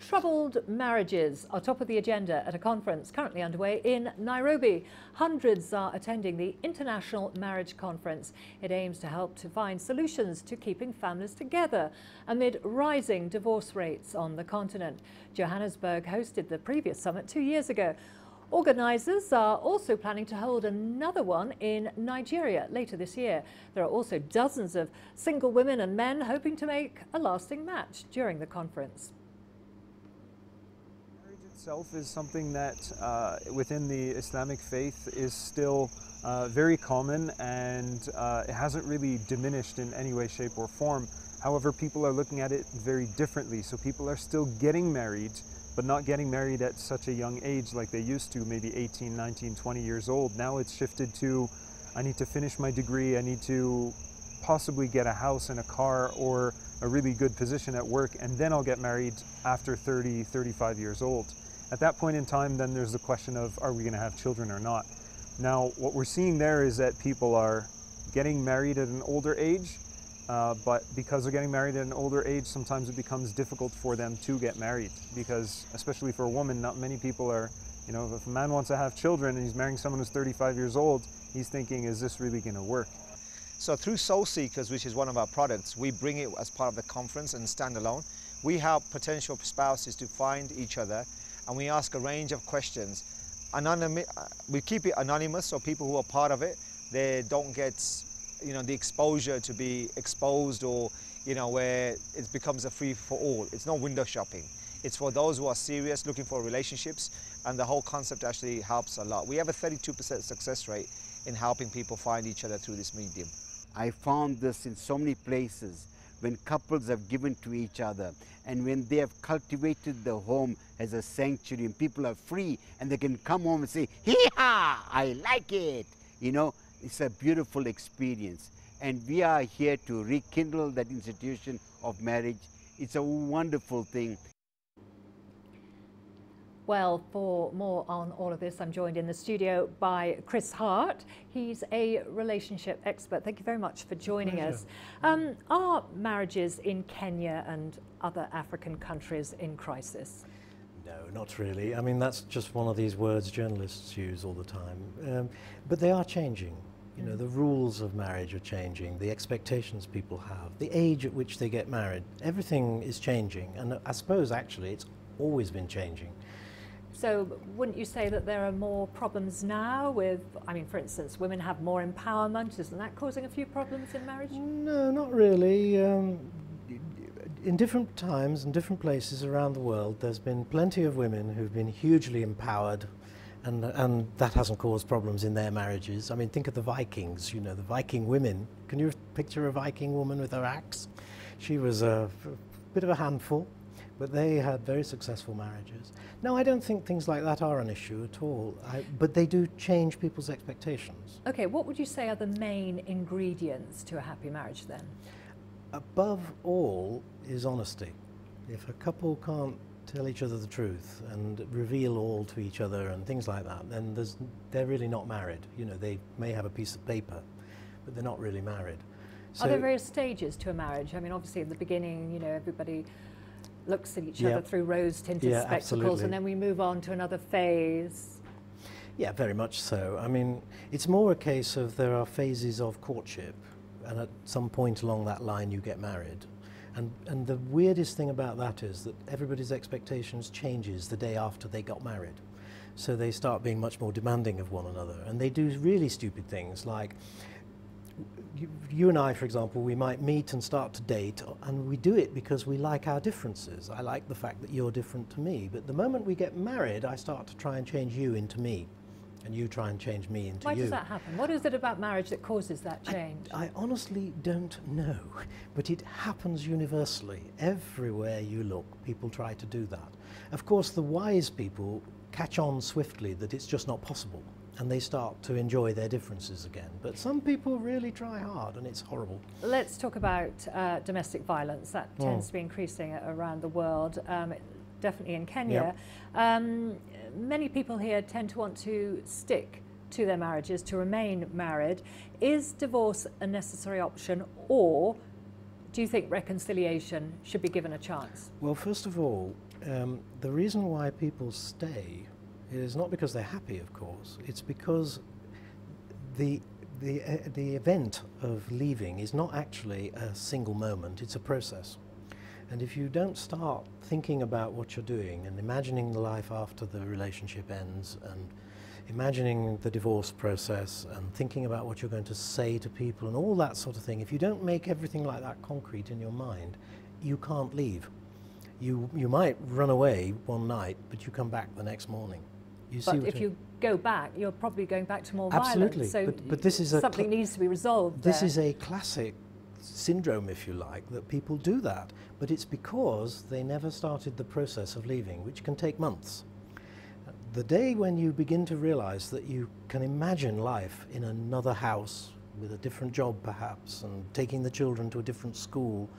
Troubled marriages are top of the agenda at a conference currently underway in Nairobi. Hundreds are attending the International Marriage Conference. It aims to help to find solutions to keeping families together amid rising divorce rates on the continent. Johannesburg hosted the previous summit 2 years ago. Organisers are also planning to hold another one in Nigeria later this year. There are also dozens of single women and men hoping to make a lasting match during the conference. Itself is something that within the Islamic faith is still very common, and it hasn't really diminished in any way, shape or form. However, people are looking at it very differently. So people are still getting married, but not getting married at such a young age like they used to, maybe 18, 19, 20 years old. Now it's shifted to, I need to finish my degree, I need to possibly get a house and a car or a really good position at work, and then I'll get married after 30, 35 years old. At that point in time, then there's the question of, are we going to have children or not? Now, what we're seeing there is that people are getting married at an older age, but because they're getting married at an older age, sometimes it becomes difficult for them to get married, because especially for a woman, not many people are, you know, if a man wants to have children and he's marrying someone who's 35 years old, he's thinking, is this really going to work? So through Soul Seekers, which is one of our products, we bring it as part of the conference and standalone. We help potential spouses to find each other, and we ask a range of questions. We keep it anonymous, so people who are part of it, they don't get, you know, the exposure to be exposed, or, you know, where it becomes a free for all. It's not window shopping. It's for those who are serious, looking for relationships, and the whole concept actually helps a lot. We have a 32% success rate in helping people find each other through this medium. I found this in so many places when couples have given to each other, and when they have cultivated the home as a sanctuary, and people are free and they can come home and say, hee-ha, I like it. You know, it's a beautiful experience. And we are here to rekindle that institution of marriage. It's a wonderful thing. Well, for more on all of this, I'm joined in the studio by Chris Hart. He's a relationship expert. Thank you very much for joining us. Are marriages in Kenya and other African countries in crisis? No, not really. I mean, that's just one of these words journalists use all the time. But they are changing. You know, the rules of marriage are changing, the expectations people have, the age at which they get married. Everything is changing, and I suppose actually it's always been changing. So wouldn't you say that there are more problems now with, I mean, for instance, women have more empowerment? Isn't that causing a few problems in marriage? No, not really. In different times and different places around the world, there's been plenty of women who've been hugely empowered, and that hasn't caused problems in their marriages. I mean, think of the Vikings, you know, the Viking women. Can you picture a Viking woman with her axe? She was a bit of a handful, but they had very successful marriages. No, I don't think things like that are an issue at all, but they do change people's expectations. Okay, what would you say are the main ingredients to a happy marriage then? Above all is honesty. If a couple can't tell each other the truth and reveal all to each other and things like that, then they're really not married. You know, they may have a piece of paper, but they're not really married. So, are there various stages to a marriage? I mean, obviously at the beginning, you know, everybody looks at each other through rose-tinted spectacles, absolutely. And then we move on to another phase. Yeah, very much so. I mean, it's more a case of there are phases of courtship, and at some point along that line you get married. And the weirdest thing about that is that everybody's expectations changes the day after they got married. So they start being much more demanding of one another, and they do really stupid things like, you and I, for example, we might meet and start to date, and we do it because we like our differences. I like the fact that you're different to me, but the moment we get married, I start to try and change you into me, and you try and change me into you. Why does that happen? What is it about marriage that causes that change? I honestly don't know, but it happens universally. Everywhere you look, people try to do that. Of course, the wise people catch on swiftly that it's just not possible, and they start to enjoy their differences again. But some people really try hard, and it's horrible. Let's talk about domestic violence. That tends to be increasing around the world, definitely in Kenya. Many people here tend to want to stick to their marriages, to remain married. Is divorce a necessary option, or do you think reconciliation should be given a chance? Well, first of all, the reason why people stay is not because they're happy, of course. It's because the event of leaving is not actually a single moment, it's a process. And if you don't start thinking about what you're doing and imagining the life after the relationship ends and imagining the divorce process and thinking about what you're going to say to people and all that sort of thing, if you don't make everything like that concrete in your mind, you can't leave. You might run away one night, but you come back the next morning. But if you go back, you're probably going back to more Absolutely. violence. So but this is something needs to be resolved This there. is a classic syndrome, if you like, that people do that. But it's because they never started the process of leaving, which can take months. The day when you begin to realize that you can imagine life in another house with a different job perhaps and taking the children to a different school,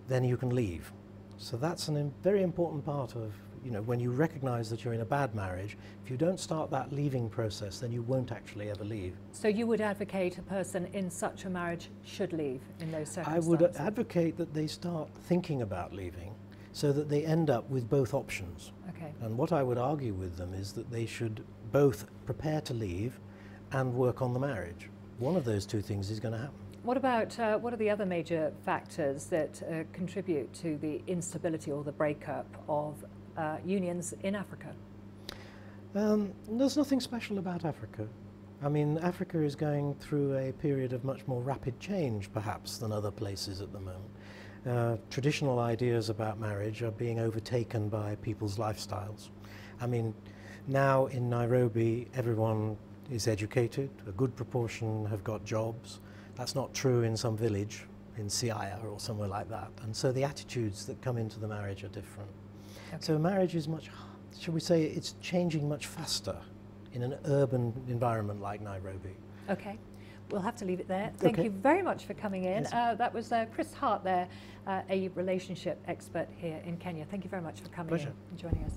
then you can leave. So that's a very important part of, when you recognize that you're in a bad marriage. If you don't start that leaving process, then you won't actually ever leave. So you would advocate a person in such a marriage should leave in those circumstances? I would advocate that they start thinking about leaving so that they end up with both options. Okay. And what I would argue with them is that they should both prepare to leave and work on the marriage. One of those two things is going to happen. What about, what are the other major factors that contribute to the instability or the breakup of unions in Africa? There's nothing special about Africa. I mean, Africa is going through a period of much more rapid change, perhaps, than other places at the moment. Traditional ideas about marriage are being overtaken by people's lifestyles. I mean, now in Nairobi, everyone is educated, a good proportion have got jobs. That's not true in some village, in Siaya or somewhere like that. And so the attitudes that come into the marriage are different. Okay. So marriage is much, shall we say, it's changing much faster in an urban environment like Nairobi. Okay, we'll have to leave it there. Thank you very much for coming in. Yes. That was Chris Hart there, a relationship expert here in Kenya. Thank you very much for coming in and joining us.